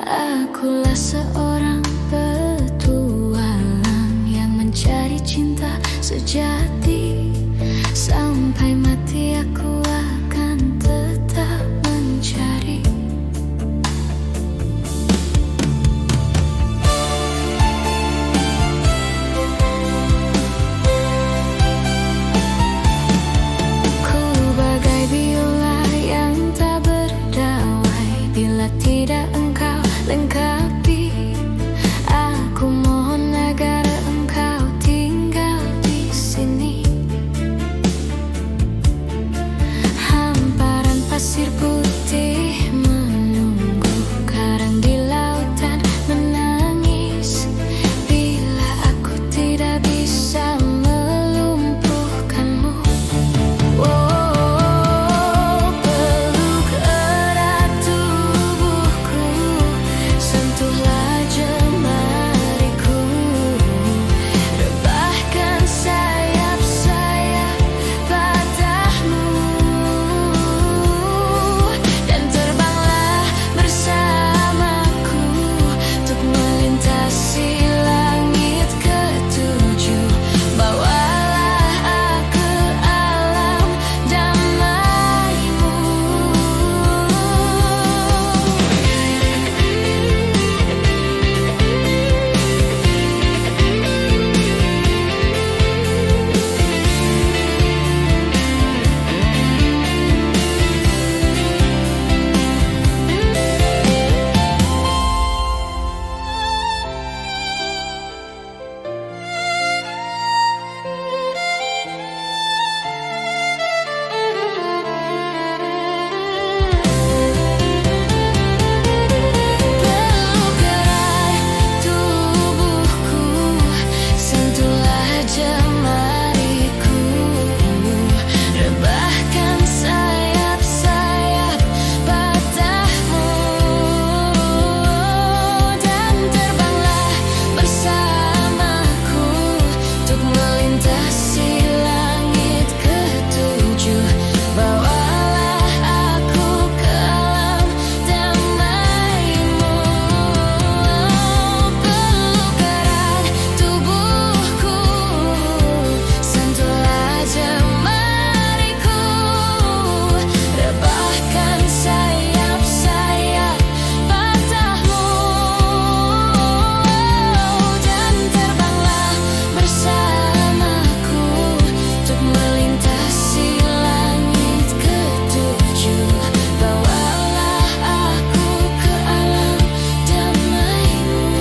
Akulah seorang petualang yang mencari cinta sejati. Sampai mati aku akan tetap mencari. Ku bagai biola yang tak berdawai bila tidak engkau lengkapi. Aku mohon agar engkau tinggal di sini. Hamparan pasir putih menunggu, karang di lautan menangis bila aku tidak bisa melumpuhkanmu. Oh, peluk erat tubuhku, sentuhlah jemariku, rebahkan sayap-sayap patahmu, dan terbanglah bersamaku untuk melintasi langit ketujuh. Bawalah aku alam damaimu. Peluk erat tubuhku, sentuhlah jemariku, rebahkan sayap-sayap patahmu, dan terbanglah bersamaku untuk melintasi langit ketujuh. Bawalah aku ke alam damaimu. Peluk erat tubuhku, sentuhlah jemariku, rebahkan sayap-sayap patahmu, dan terbanglah bersamaku untuk melintasi langit ketujuh. Bawalah aku ke alam damaimu.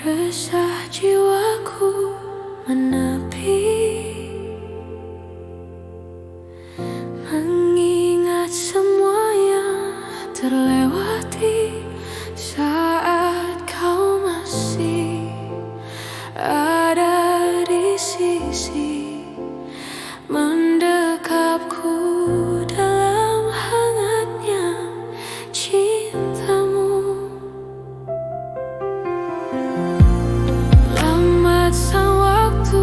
Resah jiwaku menepi, mengingat semua yang terlewati saat kau masih ada di sisi, mendekapku dalam hangatnya cintamu. Lambat sang waktu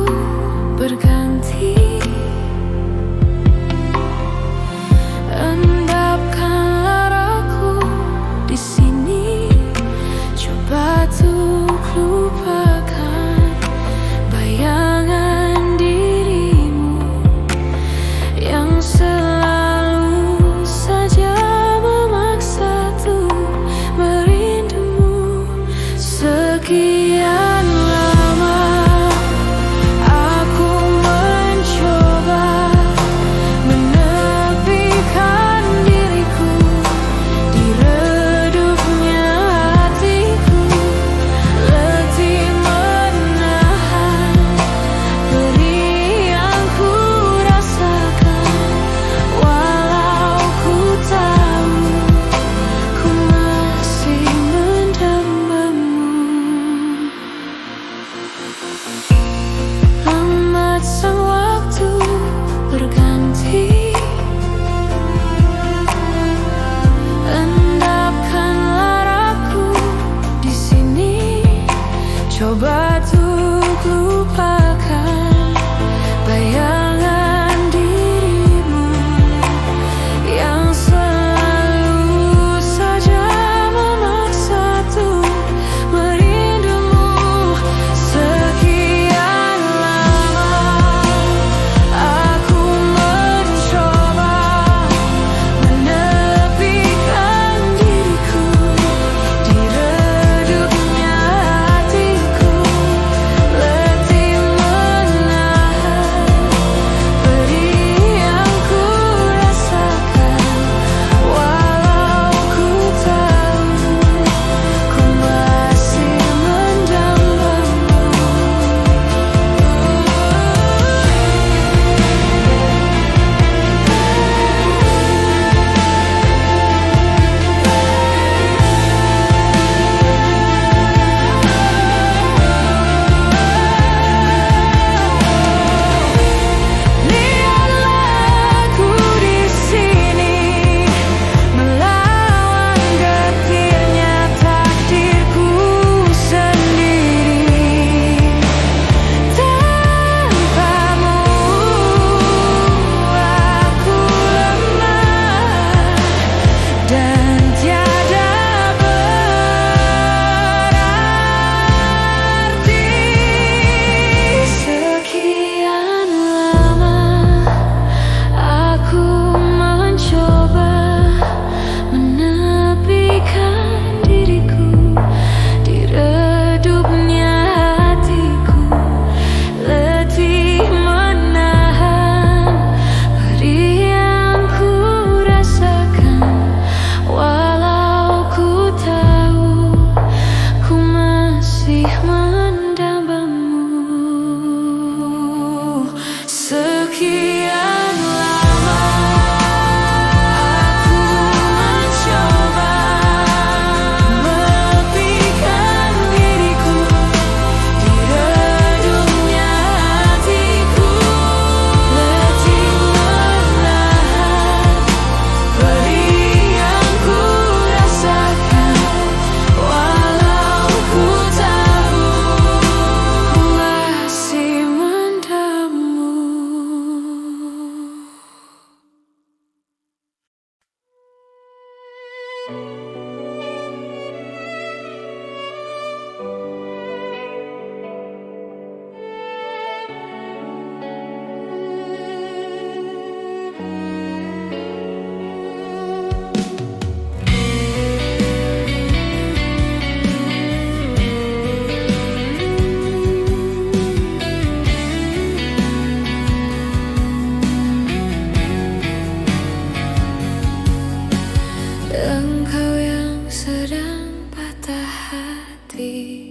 Engkau yang sedang patah hati,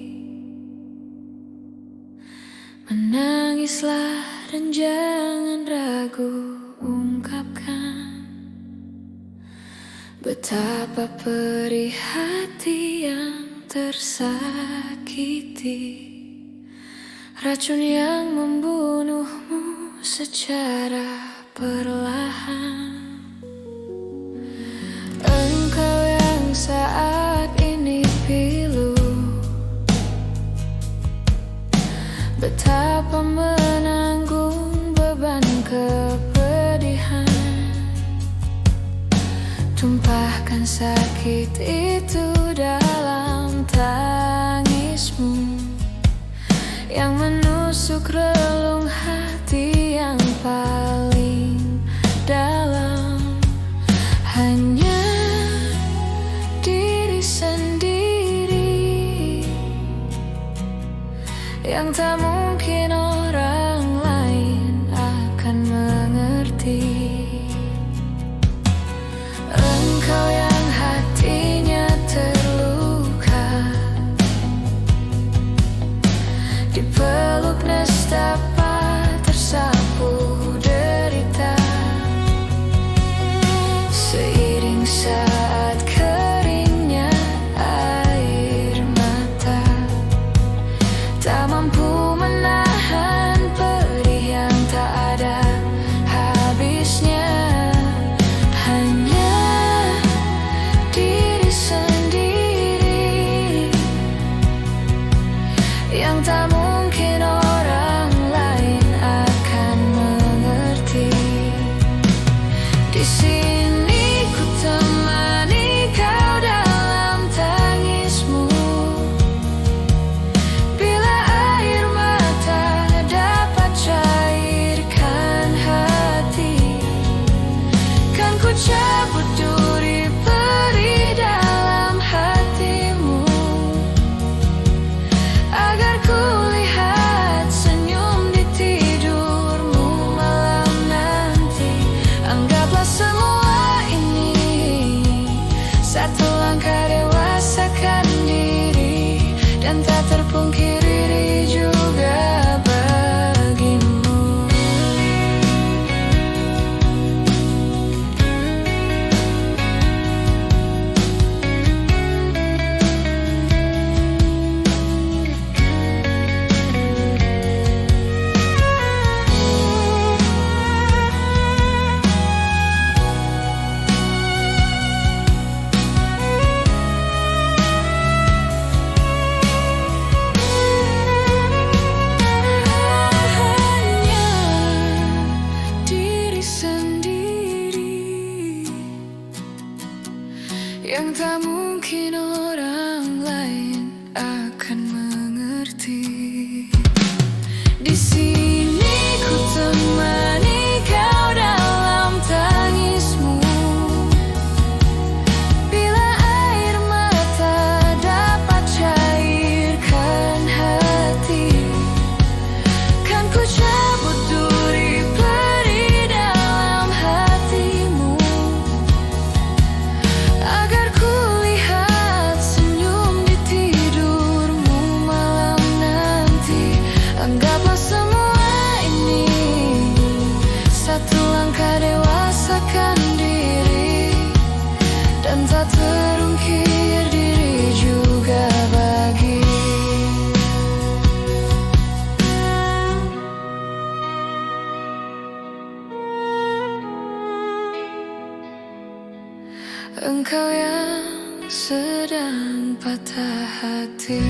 menangislah dan jangan ragu ungkapkan betapa perih hati yang tersakiti, racun yang membunuhmu secara perlahan. Engkau yang saat ini pilu, betapa menanggung beban kepedihan, tumpahkan sakit itu dalam tangismu yang menusuk relung hati yang paling dalam. Hanya diri sendiri yang tak mungkin orang lain akan mengerti. Engkau yang hatinya terluka, dipeluk nestapa tersapu derita, seiring saat keringnya air mata, tak mampu menahan pedih yang tak ada habisnya. Hanya diri sendiri yang tak mungkin orang lain akan mengerti. Di sini ku temani kau dalam tangismu, bila air mata dapat cairkan hati, kan ku cabut duri perih dalam hatimu, agar ku lihat senyum di tidurmu malam nanti. Anggaplah semua ini satu langkah dewasakan diri, dan tak terpungkiri diri juga bagimu. Hanya diri sendiri yang tak mungkin orang lain akan mengerti. Di sini ku temani kau dalam tangismu, bila air mata dapat cairkan hati, kan ku cabut duri perih dalam hatimu, agar ku lihat senyum di tidurmu malam nanti. Anggaplah semua ini satu langkah dewasakan diri, dan tak terungkir diri juga bagi. Engkau yang sedang patah hati,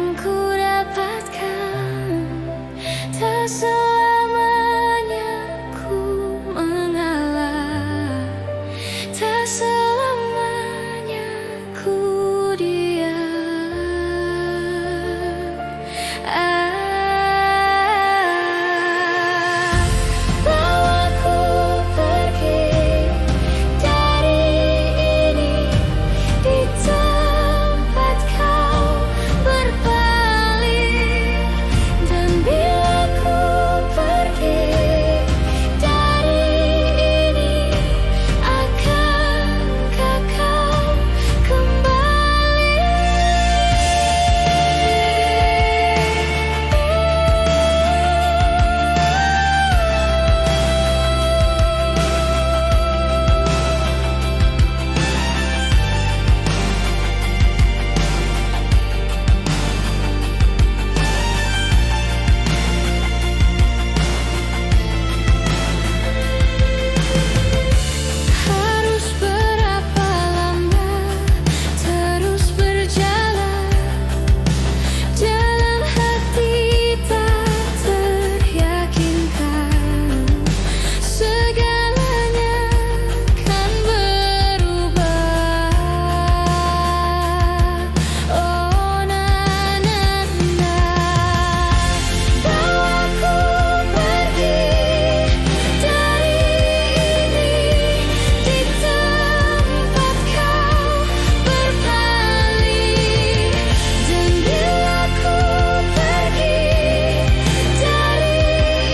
yang ku dapatkan tak selamanya ku mengalah, tak selamanya ku diam. Bawa ku pergi dari ini, di tempat kau berpaling. Dan bila ku pergi dari ini, akankah kau kembali? Harus berapa lama terus berjalan, jalan hati tak teryakinkan. Segalanya kan berubah. Oh na na na, bawa ku pergi dari ini, di tempat kau berpaling. Dan bila ku pergi dari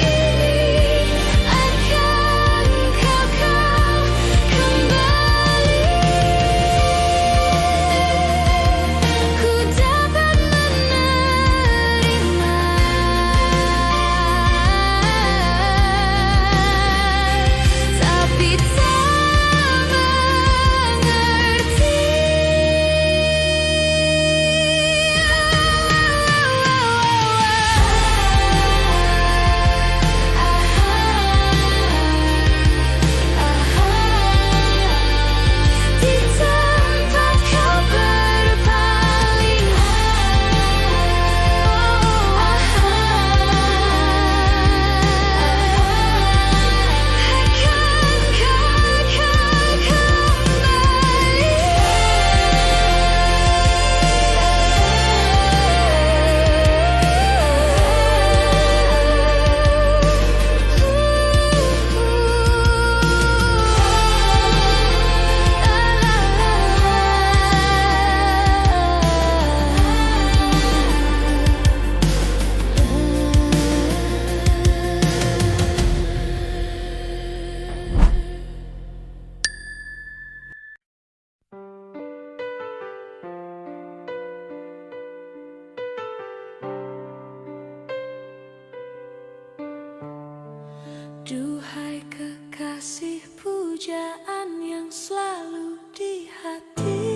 ini, akankah kau kembali? Ku dapat menerima, tapi tak mengerti. Di tempat kau berpaling, akankah kau Duhai kekasih pujaan yang selalu di hati,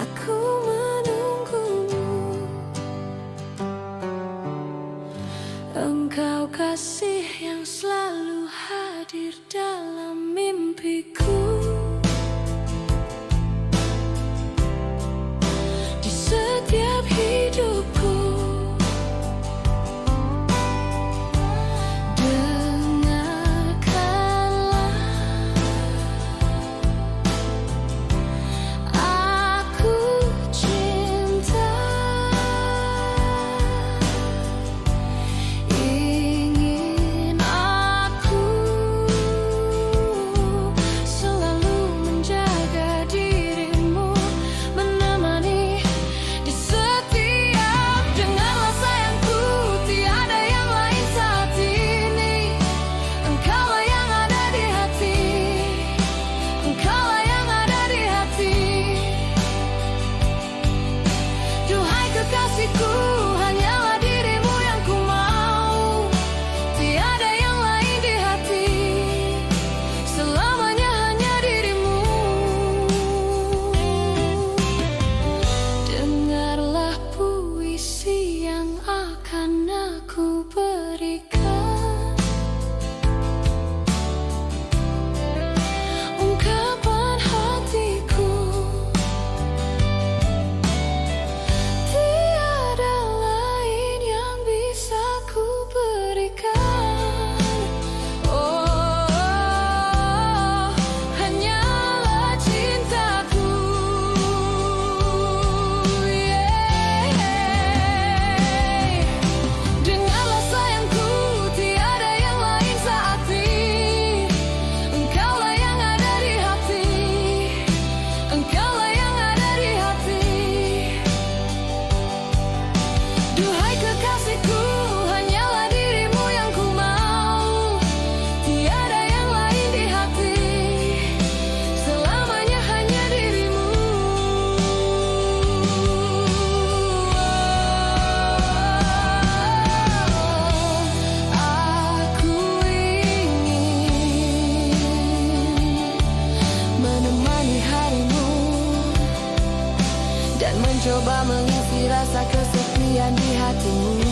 aku menunggumu. Engkau kasih yang selalu hadir dalam mimpiku, di setiap hidupku. dan mencoba mengisi rasa kesepian di hatimu.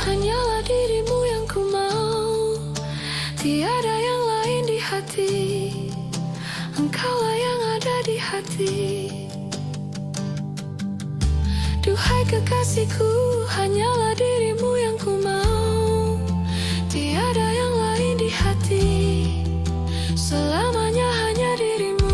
Hanyalah dirimu yang ku mau, tiada yang lain di hati. Engkaulah yang ada di hati. Duhai kekasihku, hanyalah dirimu yang ku mau, tiada yang lain di hati. Selamanya hanya dirimu.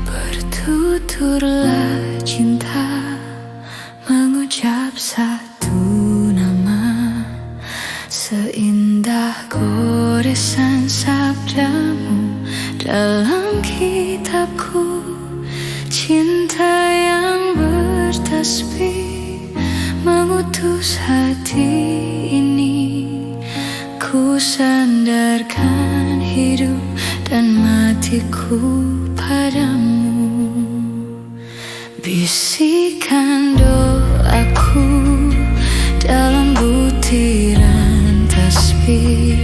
Bertuturlah cinta, mengucap satu nama, seindah goresan sabdamu dalam kitabku. Cinta yang bertasbih mengutus hati ini, ku sandarkan hidup dan matiku padamu. Bisikan doaku dalam butiran tasbih,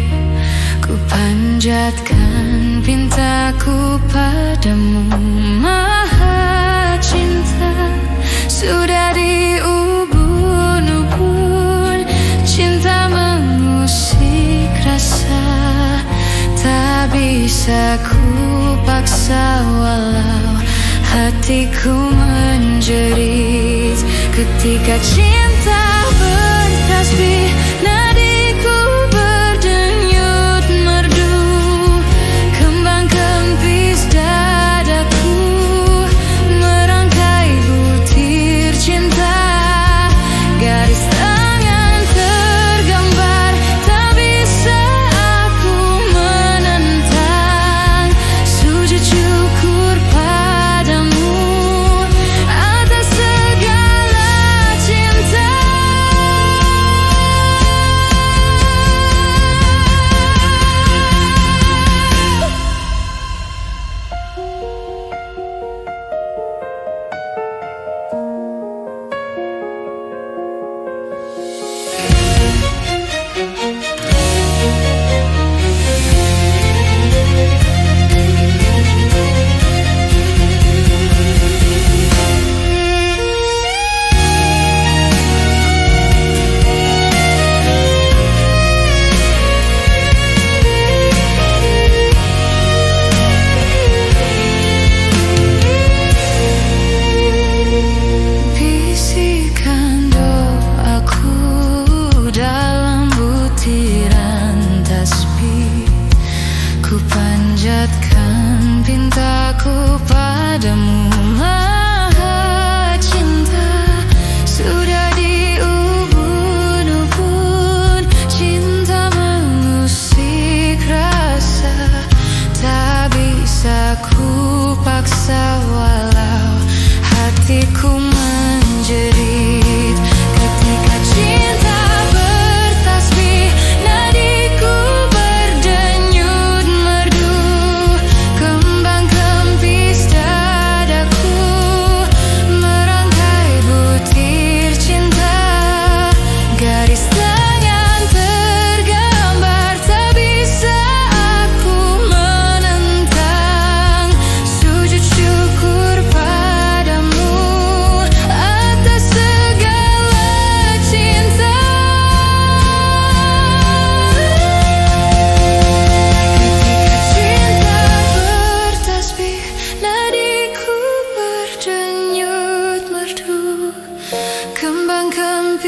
ku panjatkan pintaku padamu. Maha cinta sudah diubun-ubun, cinta mengusik rasa, tak bisa ku paksa walau hatiku menjerit. Ketika cinta bertasbih, nadiku berdenyut merdu, kembang kempis dadaku merangkai butir cinta. Garis tangan tergambar, tak bisa aku menentang. Sujud syukur padamu atas segala cinta.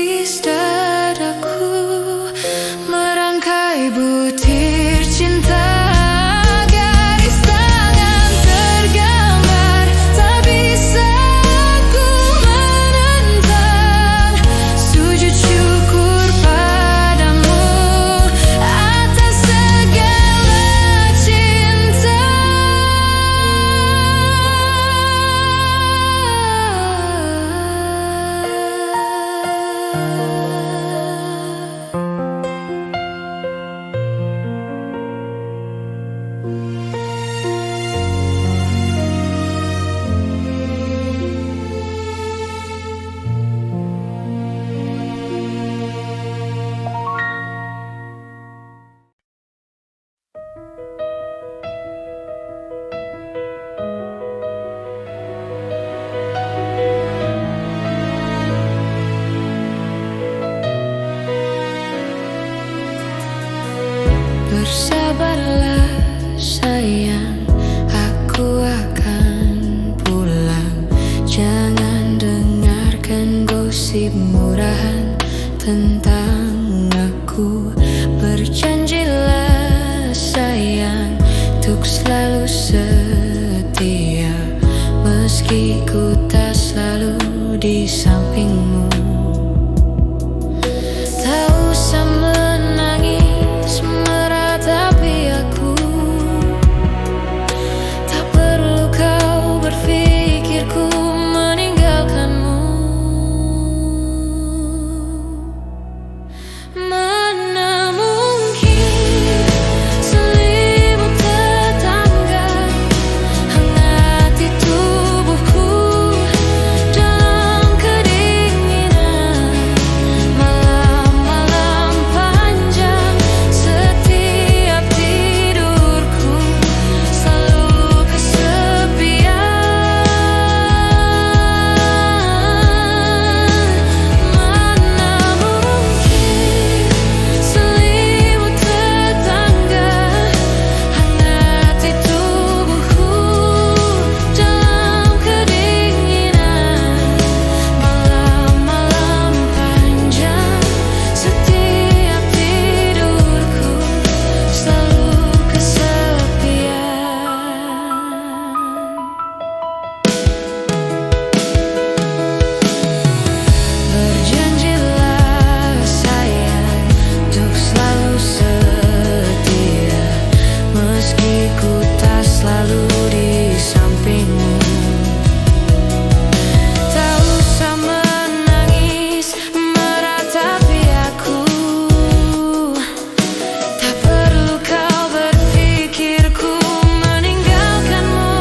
melukis dadaku, merangkai butir cinta. Garis tangan tergambar, tak bisa ku menentang. Sujud syukur padamu atas segala cinta. Bersabarlah sayang, aku akan pulang. Jangan dengarkan gosip murahan tentang aku. Berjanjilah sayang, untuk selalu setia, meski ku tak selalu di sampingmu. Tak usah menangis meratapi aku, tak perlu kau berpikir ku meninggalkanmu. Mana mungkin selimut tetangga hangati tubuhku dalam kedinginan malam-malam panjang. Setiap tidurku selalu kesepian. Mana mungkin selimut tetangga hangati tubuhku dalam kedinginan malam-malam panjang. Setiap tidurku selalu kesepian. Berjanjilah sayang, untuk selalu setia, meski ku tak selalu di sampingmu. Tak usah menangis meratapi aku, tak perlu kau berpikir ku meninggalkanmu.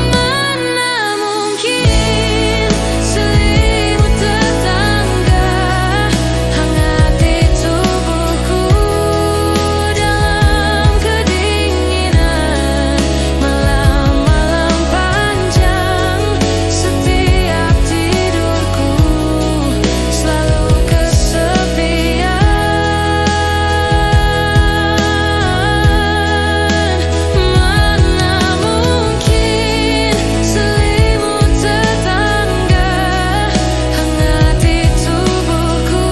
Mana mungkin selimut tetangga hangati tubuhku dalam kedinginan malam-malam panjang. Setiap tidurku selalu kesepian. Mana mungkin selimut tetangga hangati tubuhku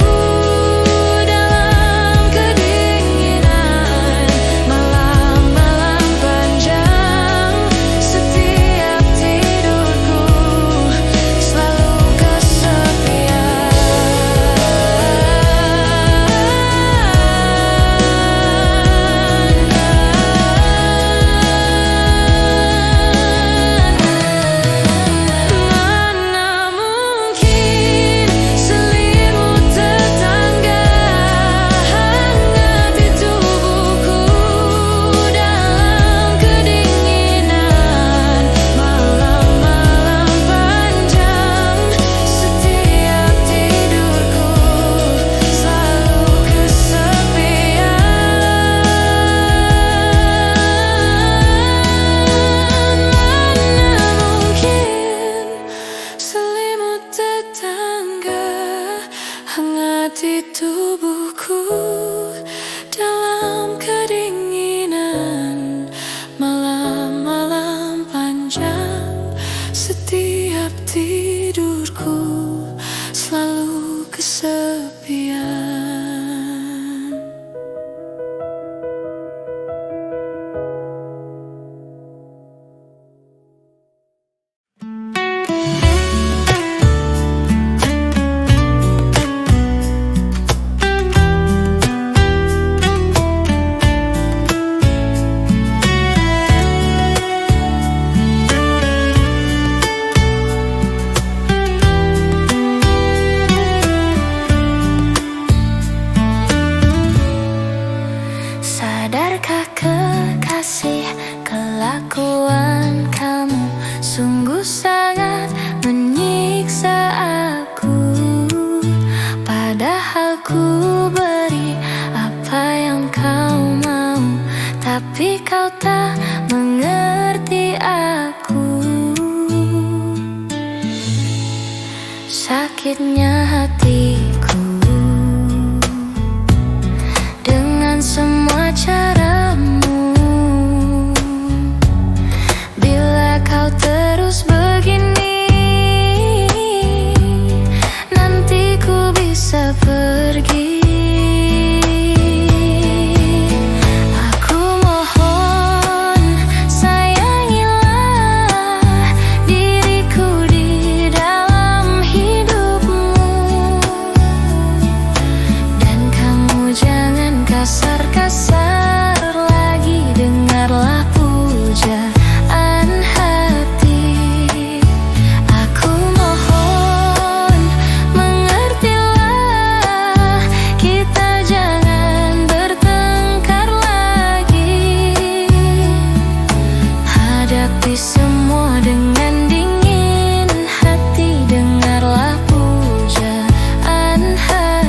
dalam kedinginan malam-malam panjang. Setiap tidurku selalu kesepian. Mana mungkin selimut tetangga hangati tubuhku dalam kedinginan malam-malam panjang. Setiap tidurku selalu kesepian. Mana mungkin selimut tetangga hangati tubuhku dalam kedinginan malam-malam panjang. Setiap Setiap tidurku selalu kesepian. Sadarkah kekasih, kelakuan kamu sungguh sangat menyiksa aku. Padahal ku beri apa yang kau mau, tapi kau tak mengerti aku. Sakitnya hatiku dengan semua caramu. Bila kau terus begini, nanti ku bisa pergi. Aku mohon, sayangilah diriku di dalam hidupmu. Dan kamu jangan kasar-kasar lagi, dengarlah pujaan hati. Aku mohon, mengertilah, kita jangan bertengkar lagi. Hadapi semua dengan dingin hati, dengarlah pujaan hati.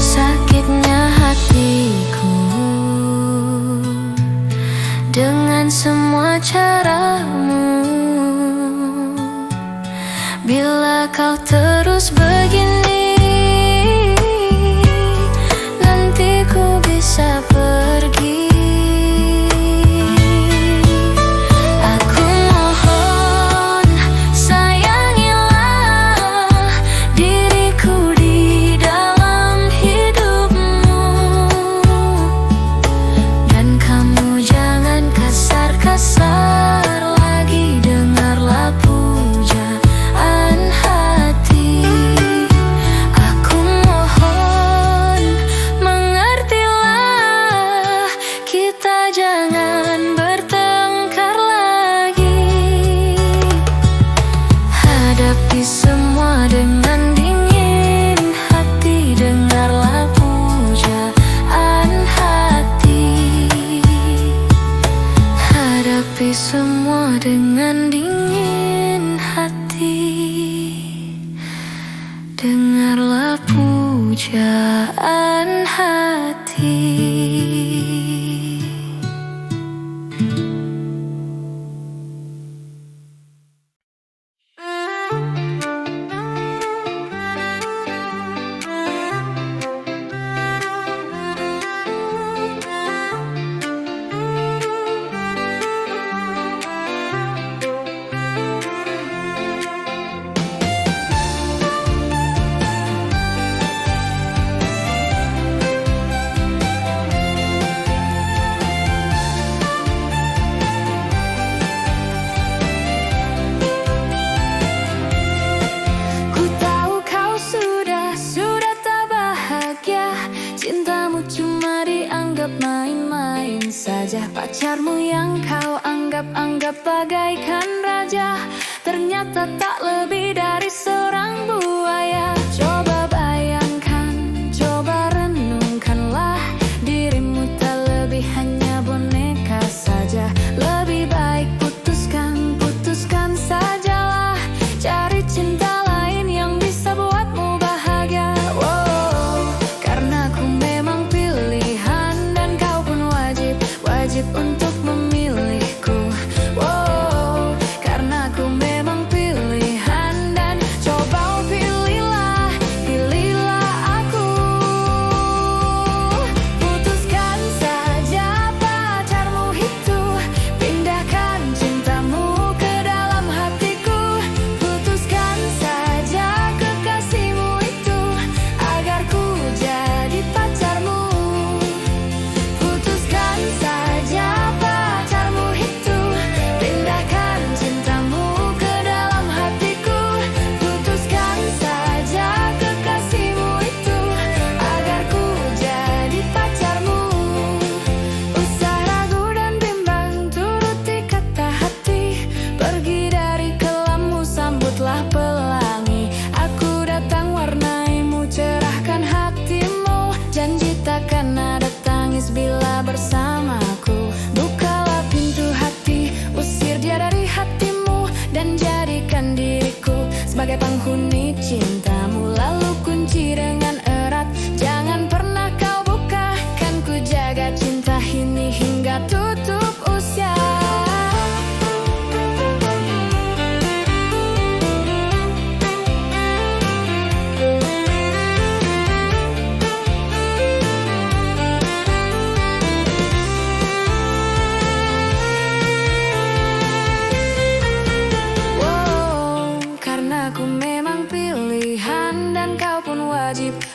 Sakitnya hatiku dengan semua caramu. Bila kau terus begini, nanti ku bisa pergi. Aku mohon, sayangilah diriku di dalam hidupmu. Dan kamu jangan kasar-kasar lagi, dengarlah pujaan hati. Aku mohon, mengertilah, kita jangan bertengkar lagi. Hadapi semua dengan dingin hati, dengarlah pujaan hati. Hadapi semua dengan dingin hati, dengarlah pujaan hati. Ku tahu kau sudah tak bahagia. Cintamu cuma dianggap main-main saja. Pacarmu yang kau anggap bagaikan raja, ternyata tak lebih dari seorang buaya. Coba bayangkan, coba renungkanlah, dirimu tak lebih hanya boneka saja. Lebih baik putuskan sajalah, cari cinta lain yang bisa buatmu bahagia. Wow, karena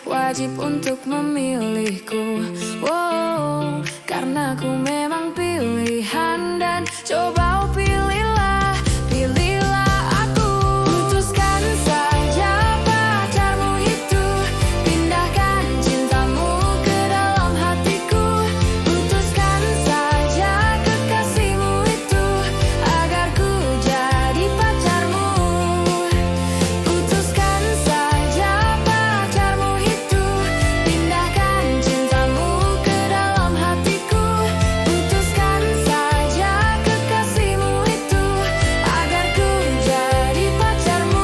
wajib untuk memilihku. Wow, karena ku memang pilihan dan coba pilihlah, pilihlah aku. Putuskan saja pacarmu itu, pindahkan cintamu ke dalam hatiku. Putuskan saja kekasihmu itu, agar ku jadi pacarmu. Putuskan saja pacarmu itu, pindahkan cintamu ke dalam hatiku. Putuskan saja kekasihmu itu, agar ku jadi pacarmu.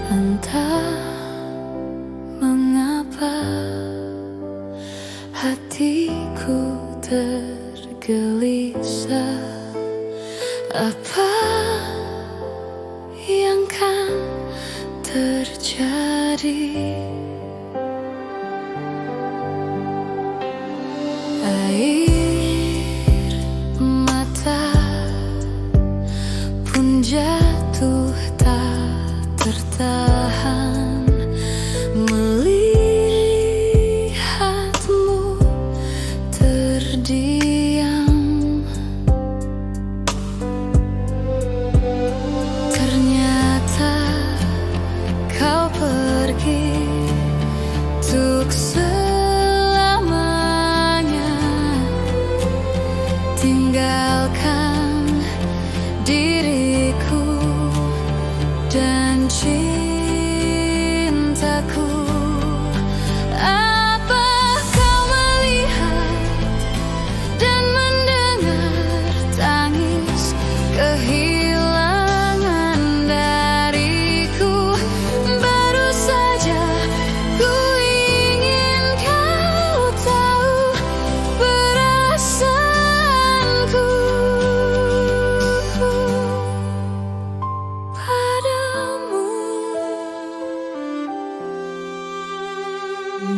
Entah mengapa hatiku tergelisah, apa yang kan terjadi? Air mata pun jatuh tak tertahan melihatmu terdiam. Ternyata kau pergi untuk selamanya, tinggalkan diriku dan cintaku. Apa kau melihat dan mendengar tangis kehilangan dariku? Baru saja ku ingin kau tahu perasaanku padamu.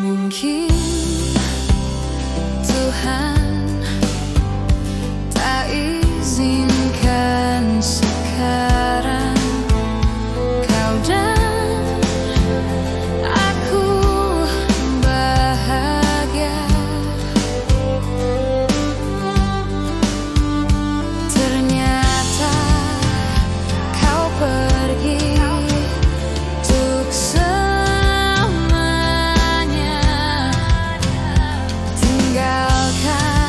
Mungkin Tuhan tak izinkan sekarang kau dan aku bahagia. Ternyata kau pergi untuk selamanya, tinggalkan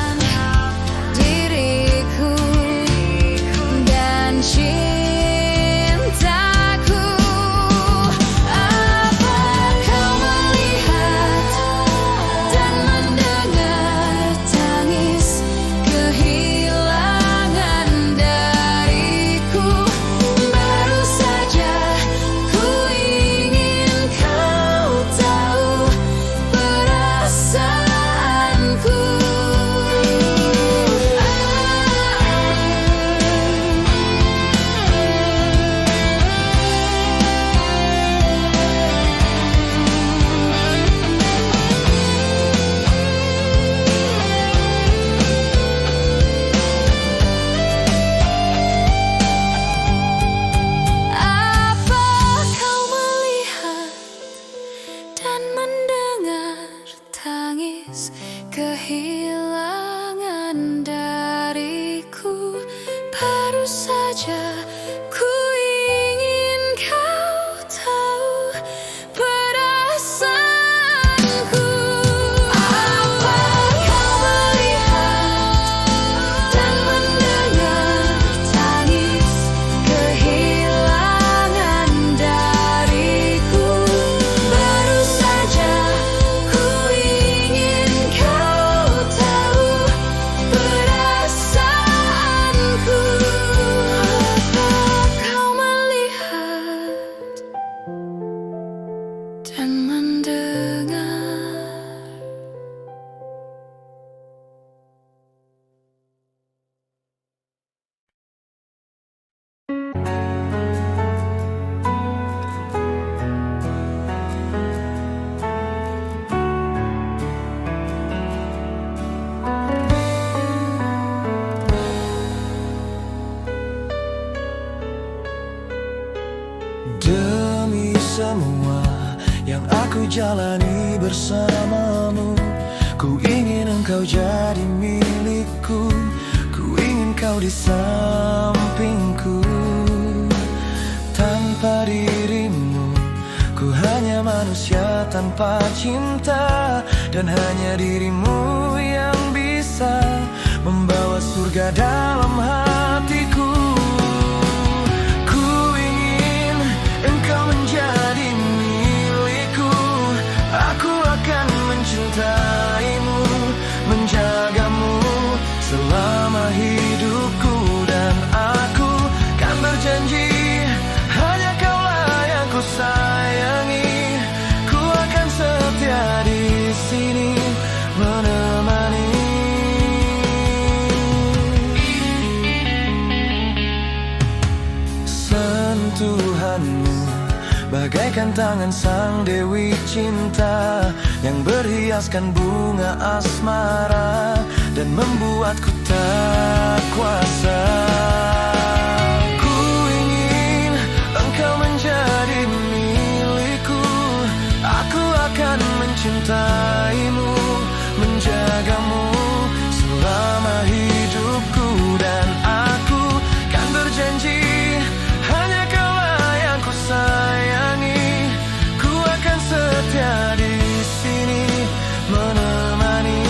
jalani bersamamu. Ku ingin engkau jadi milikku, ku ingin kau di sampingku. Tanpa dirimu, ku hanya manusia tanpa cinta, dan hanya dirimu yang bisa membawa surga dalam hatiku. Ku ingin engkau menjadi milikku, aku akan mencintaimu, menjagamu selama hidupku. Dan aku kan berjanji, hanya kaulah yang ku sayangi. Ku akan setia di sini menemani. Sentuhanmu bagaikan tangan sang dewi cinta, yang berhiaskan bunga asmara dan membuatku tak kuasa. Ku ingin engkau menjadi milikku, aku akan mencintaimu, menjagamu selama hidupku. Dan aku kan berjanji, hanya kaulah yang ku sayangi. Ku akan setia di sini menemani.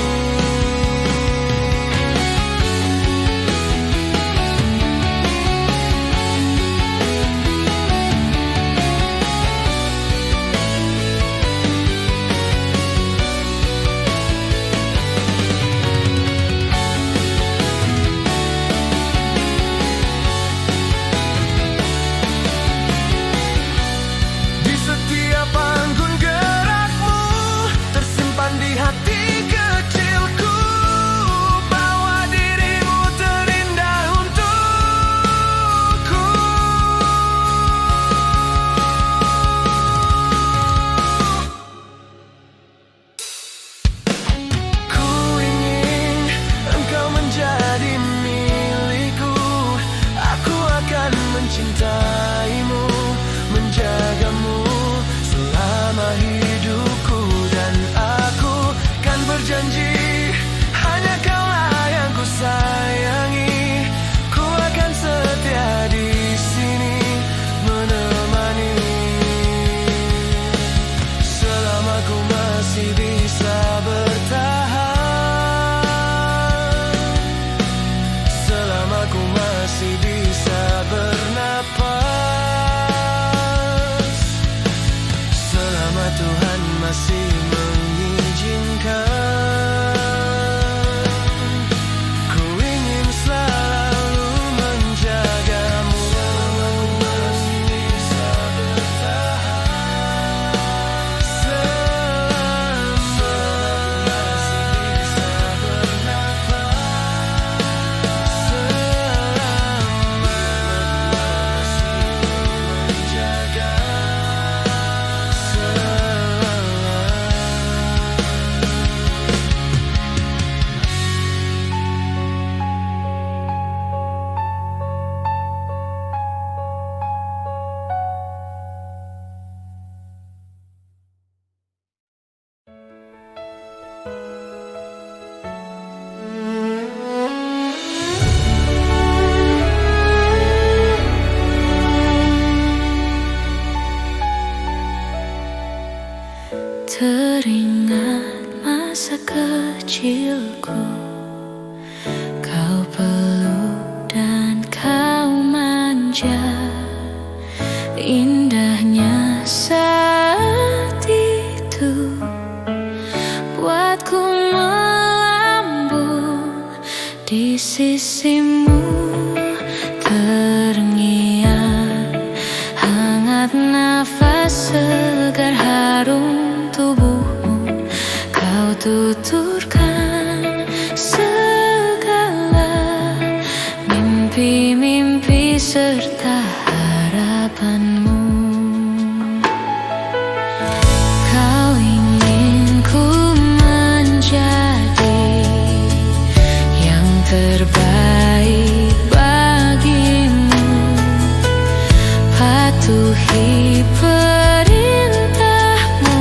Di setiap anggun gerakmu tersimpan di hati kecilku, bahwa dirimu terindah untukku. Ku ingin engkau menjadi milikku, aku akan mencintaimu, menjagamu selama hidupku. Dan aku kan berjanji, hanya kaulah yang ku sayangi. Ku akan setia di sini menemani, selama ku masih bisa bertahan, selama ku masih bisa bernapas, selama Tuhan masih mengizinkan. Ku ingin selalu menjagamu, selama ku masih bisa bertahan, selama masih bisa bernapas, selama masih menjaga, Teringat masa kecilku, kau peluk dan kau manja. Indahnya saat itu buatku melambung di sisimu. Terngiang hangat nafas segar harum tubuhmu, kau tuturkan segala mimpi-mimpi serta harapanmu. Kau ingin ku menjadi yang terbaik bagimu, patuhi perintahmu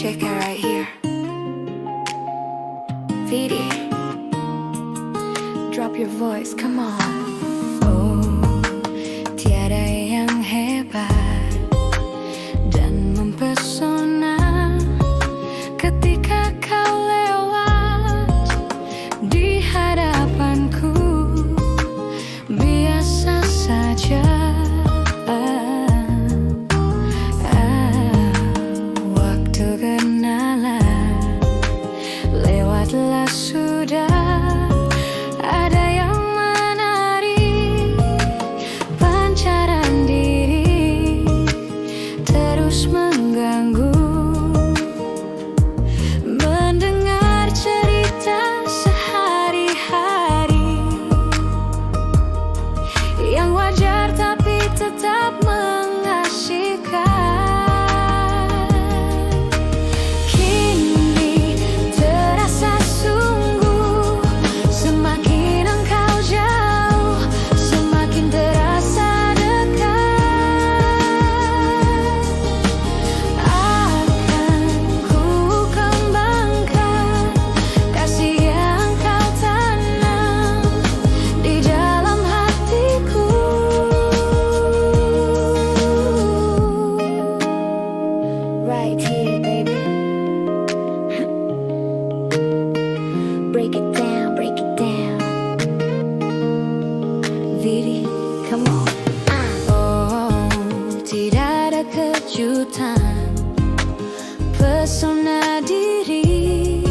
shake it right here. Vidi, drop your voice, come on. Oh, tiada yang hebat dan mempesona ketika kau lewat di hadapanku. Biasa saja. Waktu kenalan lewatlah sudah. Ada yang menarik, pancaran diri terus mengganggu. Mendengar cerita sehari-hari yang wajar tapi tetap mengasihkan. Kini terasa sungguh, semakin engkau jauh, semakin terasa dekat. Akan ku kembangkan kasih yang kau tanam di dalam hatiku. Right here, baby. Break it down, break it down. Vidi, come on. Oh, tidak ada kejutan, pesona diri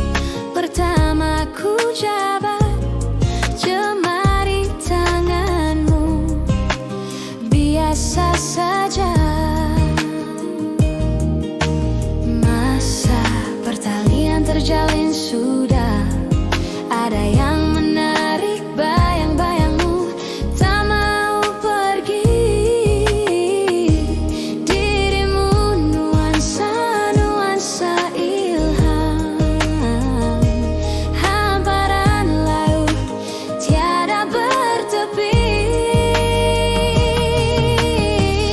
pertama ku jabat, jemari tanganmu biasa saja. Masa pertalian terjalin sudah, ada yang menarik bayang-bayangmu, tak mau pergi. Dirimu nuansa-nuansa ilham, hamparan laut tiada bertepi.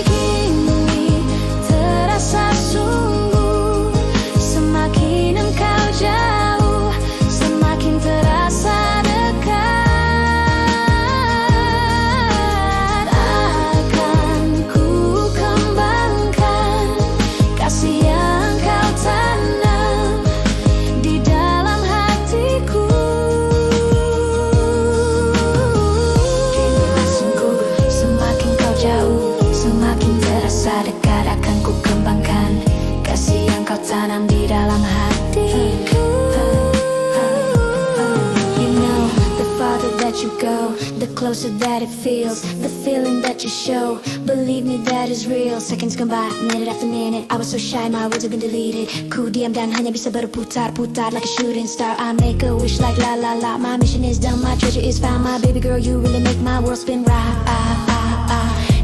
Kini terasa sungguh, semakin engkau jauh, semakin terasa dekat. Akan ku kembangkan kasih yang kau tanam di dalam hatiku. Kini sungguh, semakin kau jauh, semakin terasa dekat. Akan ku kembangkan kasih yang kau tanam di dalam hatiku. You know, the farther that you go, the closer that it feels. The feeling that you show, believe me, that is real. Seconds gone by, minute after minute, I was so shy, my words have been deleted. Ku diam dan hanya bisa berputar-putar like a shooting star. I make a wish like la la la. My mission is done, my treasure is found. My baby girl, you really make my world spin round.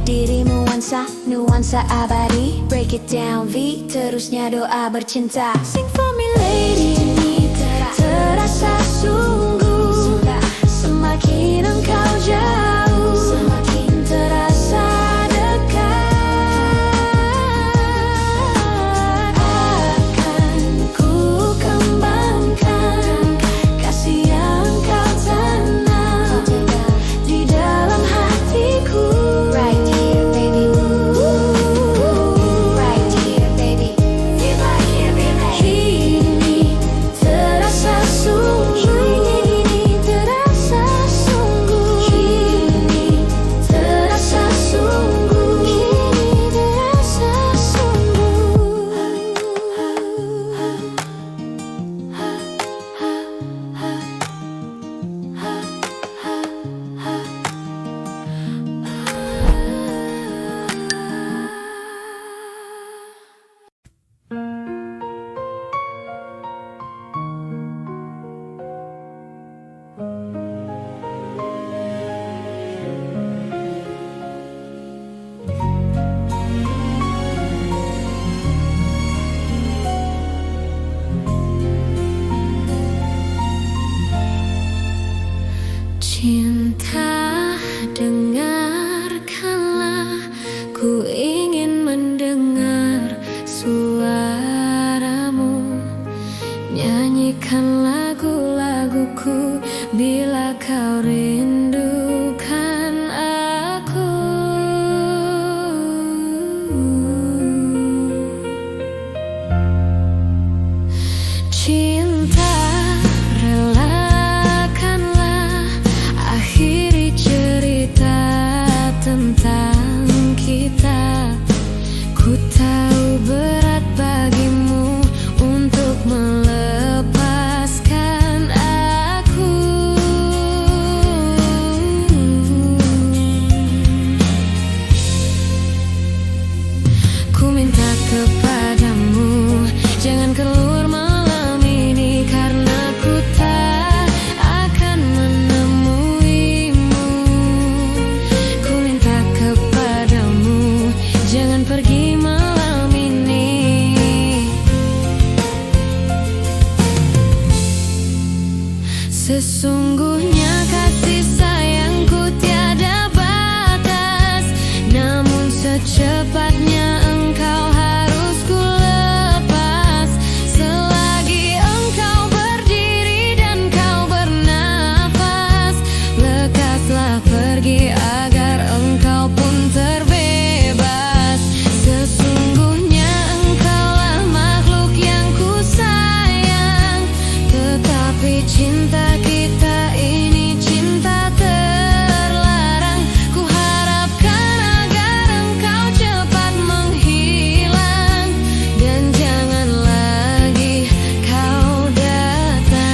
Dirimu nuansa abadi. Break it down, V, terusnya doa bercinta. Sing for me, lady. Terasa sungguh, semakin engkau jauh, semakin terasa dekat. Akan ku kembangkan kasih yang kau tanam di dalam hatiku. Right here, baby. Right here, baby. Kini terasa sungguh, terasa sungguh. Nyalakan lagu-laguku bila kau rindukan aku. Cinta, relakanlah akhiri cerita tentang kita. Ku tahu berat bagimu untuk melepaskan aku. Ku minta kepadamu, jangan keluar malam ini, karena ku tak akan menemuimu. Ku minta kepadamu, jangan pergi malam ini. Sesungguhnya kasih sayangku tiada batas, namun secepatnya engkau harus ku lepas. Selagi engkau berdiri dan kau bernafas, lekaslah pergi agar engkau pun terbebas. Sesungguhnya engkaulah makhluk yang ku sayang, tetapi cinta kita ini cinta terlarang. Ku harapkan agar engkau cepat menghilang, dan jangan lagi kau datang.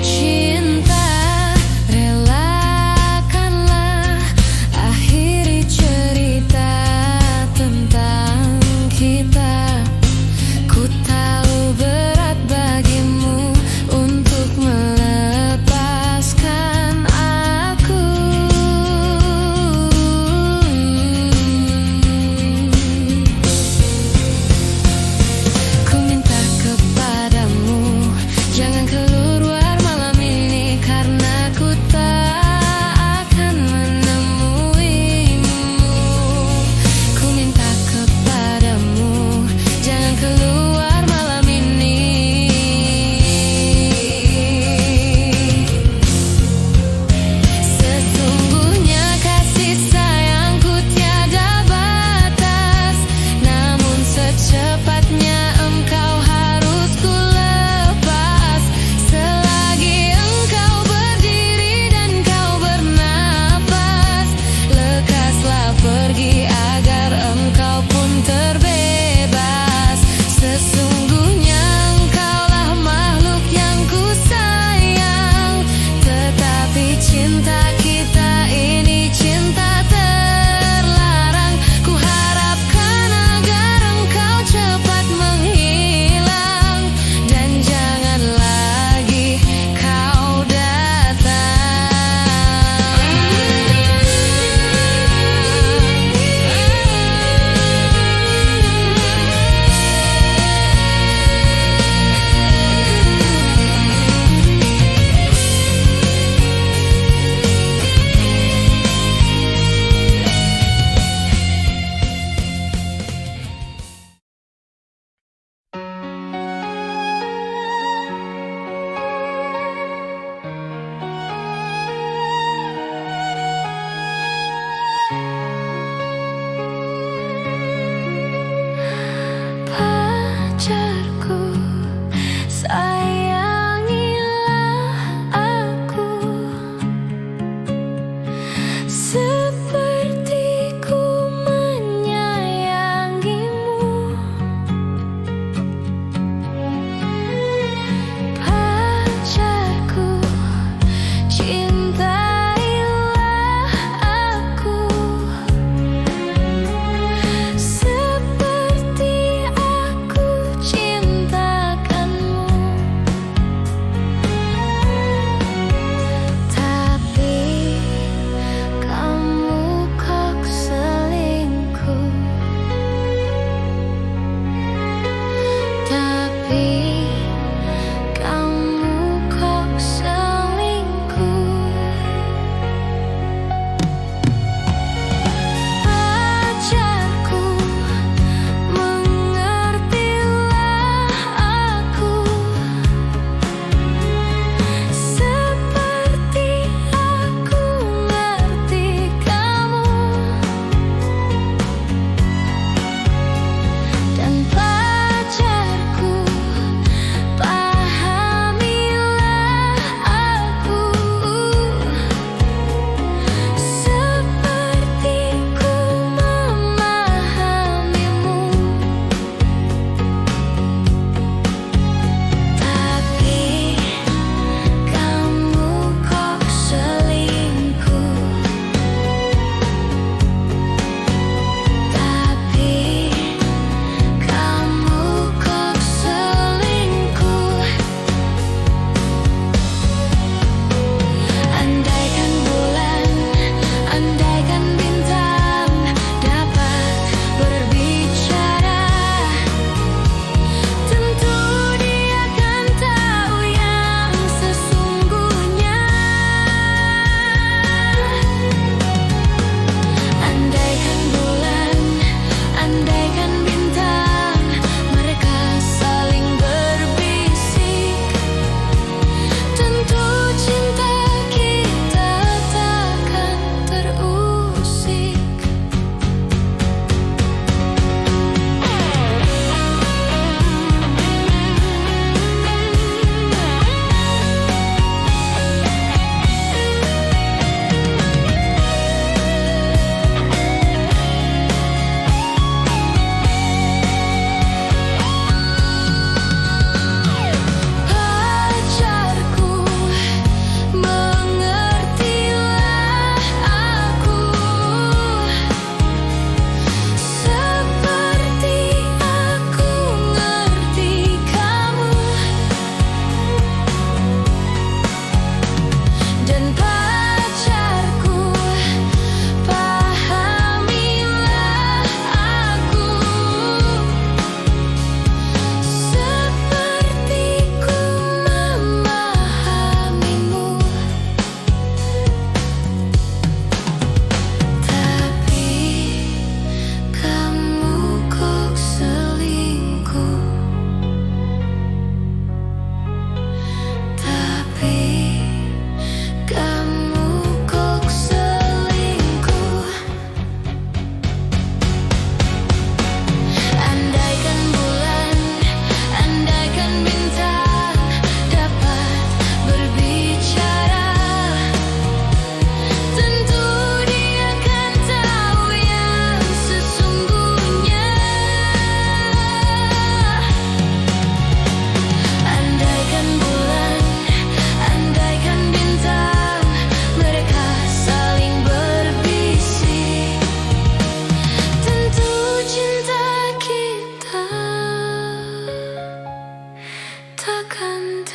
Cinta, relakanlah akhiri cerita tentang kita. Ku tahu berat bagimu untuk melepaskan aku. Ku minta kepadamu, jangan keluar malam ini, karena ku tak akan menemuimu. Ku minta kepadamu, jangan keluar malam ini. Sesungguhnya kasih sayangku tiada batas, namun secepatnya engkau harus ku lepas. Selagi engkau berdiri dan kau bernafas, lekaslah pergi agar engkau pun terbebas. Sesungguhnya engkaulah makhluk yang ku sayang, tetapi cinta kita ini cinta terlarang. Ku harapkan agar engkau cepat menghilang, dan jangan lagi kau pacarku, sayangilah aku seperti ku menyayangimu. Pacarku, cintailah aku seperti aku cinta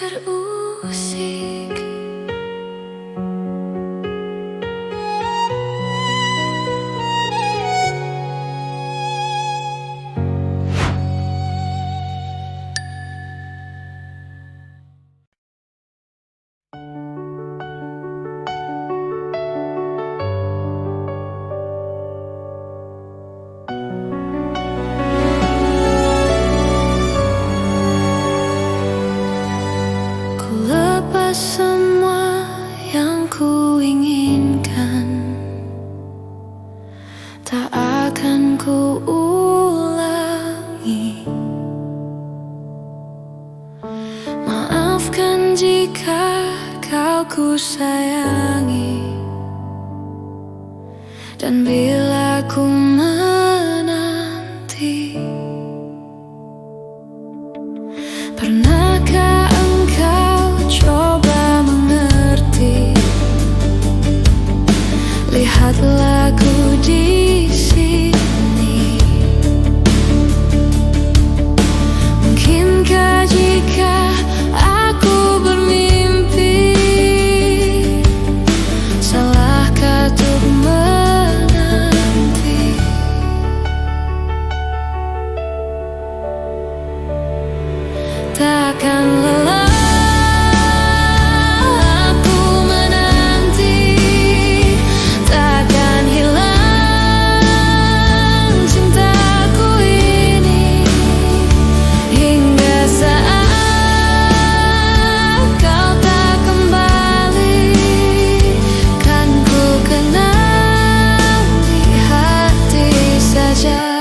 terusik. Ku lepas semua yang ku inginkan, tak akan ku ulangi. Maafkan jika kau ku sayangi, dan bila ku menanti, pernahkah engkau coba mengerti? Lihatlah ku di sini. Mungkinkah jika aku bermimpi, salahkah untuk menanti? Takkan lelah aku menanti, takkan hilang cintaku ini, hingga saat kau tak kembali, kan ku kenal di hati saja.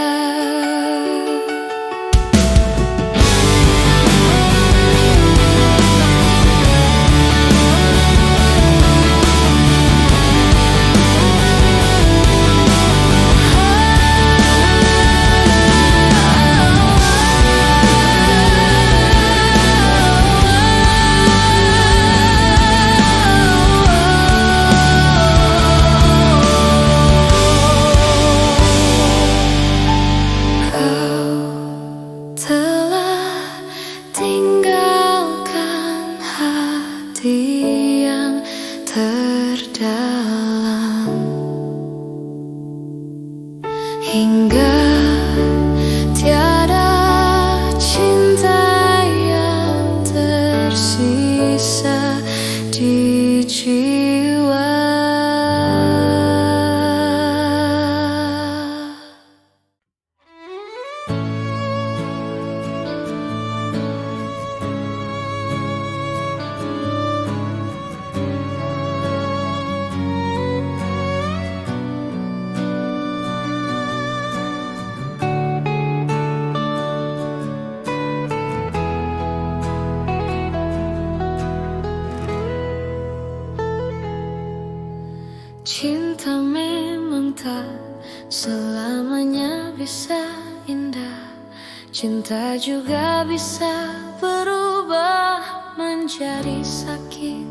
Telah tinggalkan hati yang terdalam, hingga tiada cinta yang tersisa di jiwa. Cinta memang tak selamanya bisa indah. Cinta juga bisa berubah menjadi sakit.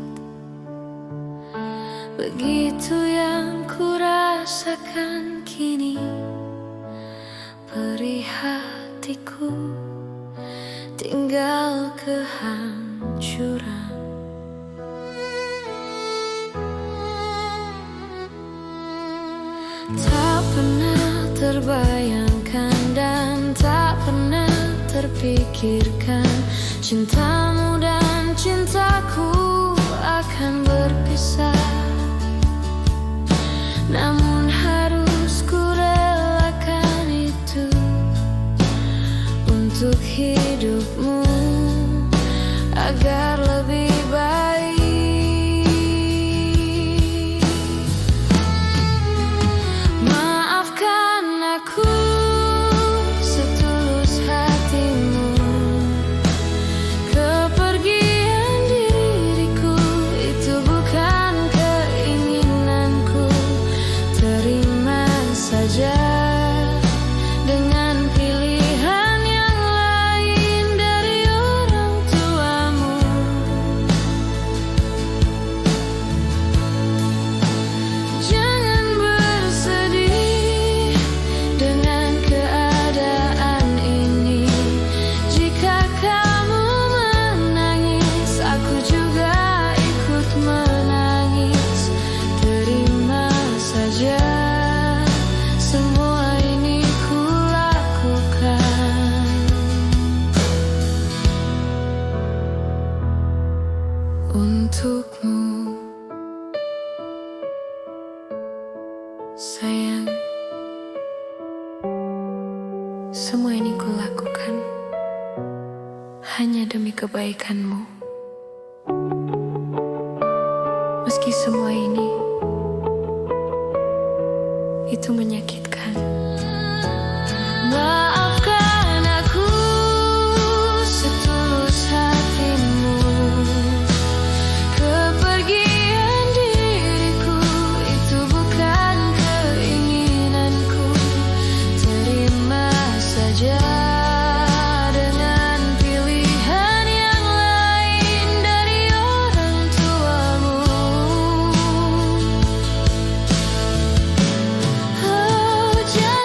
Begitu yang ku rasakan kini, perih hatiku tinggal kehancuran. Tak pernah terbayangkan dan tak pernah terpikirkan, cintamu dan cintaku akan berpisah. Namun harus ku relakan itu untuk hidupmu, agar lebih baik. Maafkan aku setulus hatimu, kepergian diriku itu bukan keinginanku. Terima saja dengan pilihan yang lain dari orang tuamu. untukmu, sayang. Semua ini kulakukan hanya demi kebaikanmu. Meski semua ini itu menyakitkan. Maafkan aku setulus hatimu. Kepergian diriku itu bukan keinginanku. Terima saja dengan pilihan yang lain dari orang tuamu. Oh, jangan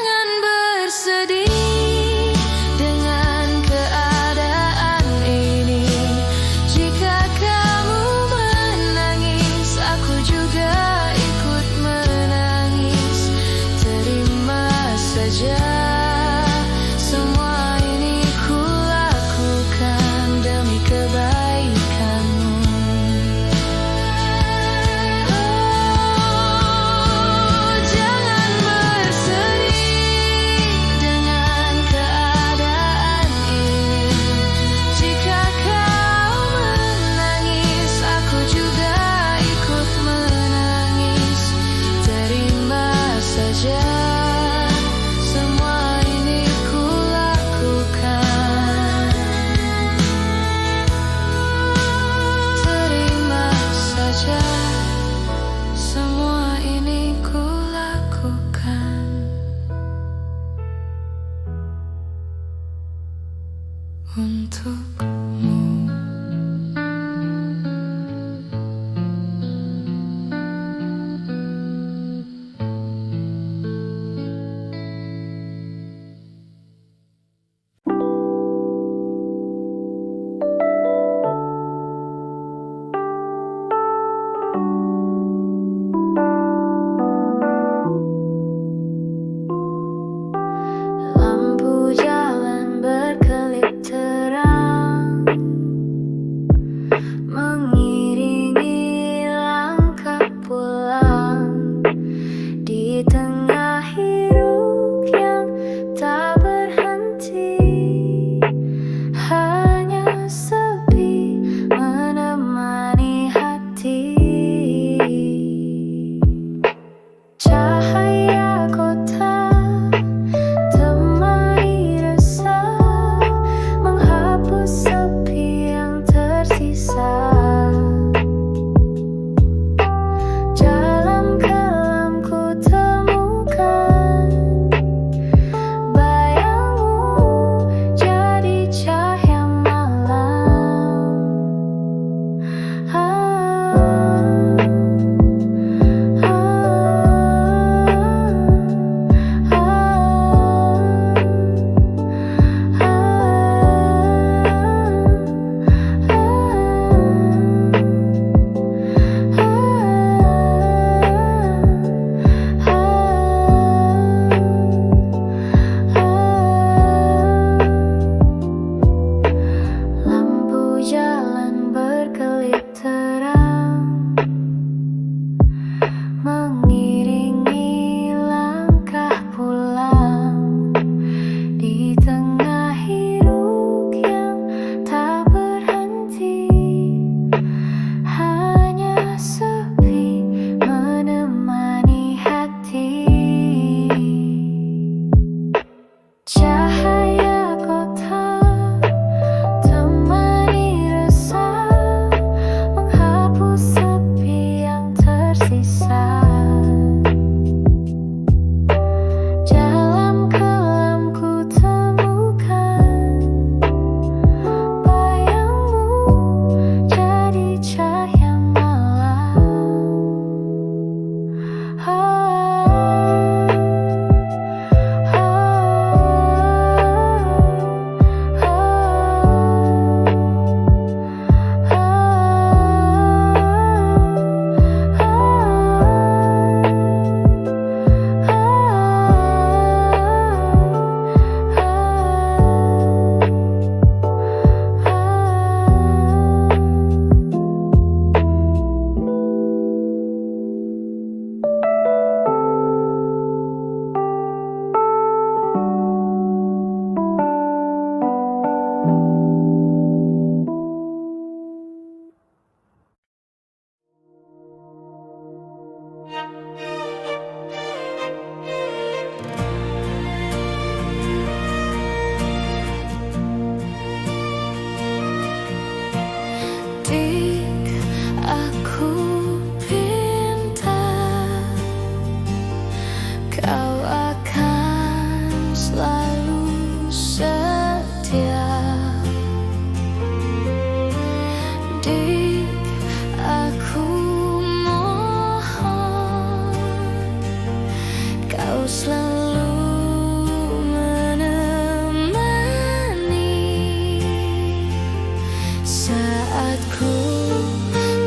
Saat ku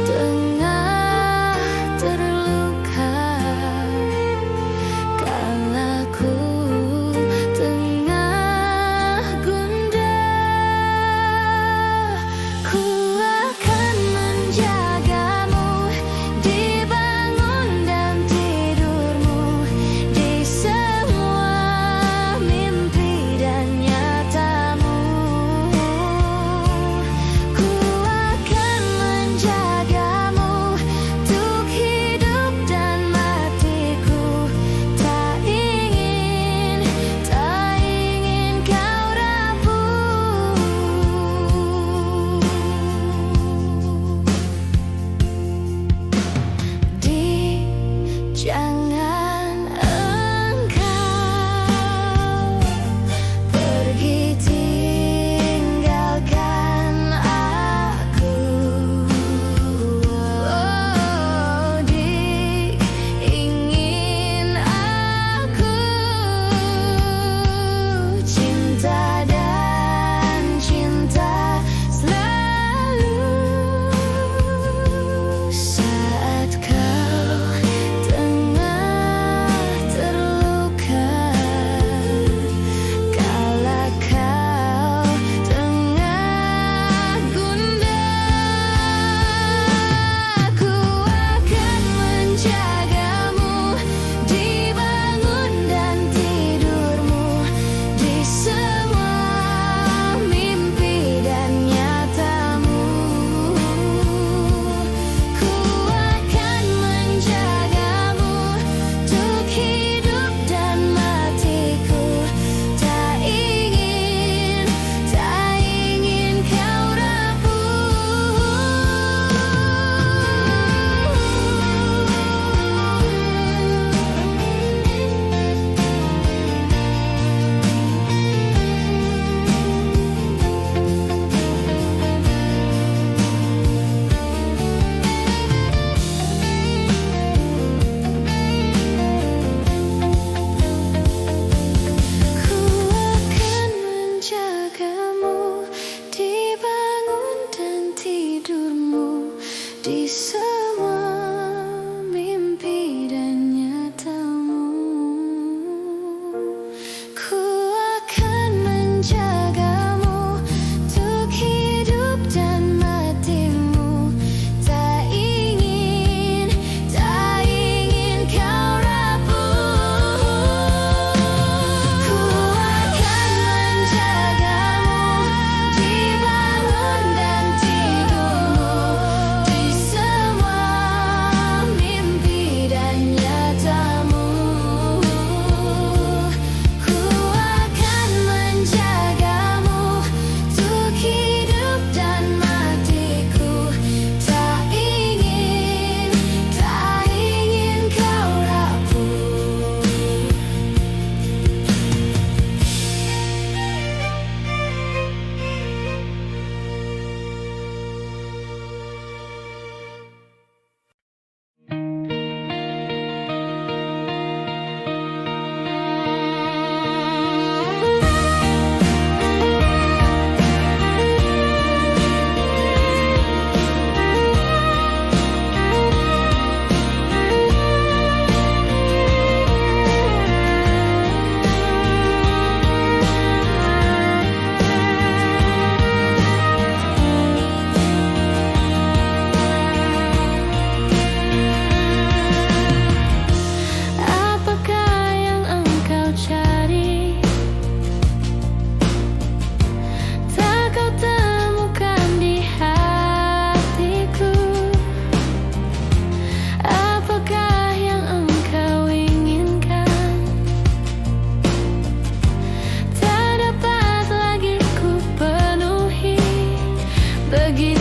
tengah terluka, kala ku tengah gundah, ku akan menjagamu di bangun dan tidurmu, di semua mimpi dan nyatamu. Ku akan menjagamu untuk hidup dan matiku. Tak ingin kau rapuh. Jangan engkau pergi tinggalkan aku. Oh, ingin aku cinta dan cinta selalu. Saat kau tengah terluka, kala kau tengah gundah, ku akan menjagamu di bangun dan tidurmu, di semua mimpi dan nyatamu. Ku akan menjagamu untuk hidup dan matiku. Tak ingin kau rapuh. Ku akan menjagamu di bangun dan tidurmu, di semua mimpi dan nyatamu. Ku akan menjagamu untuk hidup dan matimu. Tak ingin kau rapuh. Ku akan menjagamu di bangun dan tidurmu, di semua mimpi dan nyatamu. Ku akan menjagamu untuk hidup dan matiku. Tak ingin kau rapuh. Apakah yang engkau cari? Tak kau temukan di hatiku. Apakah yang engkau inginkan? Tak dapat lagi ku penuhi. Begitu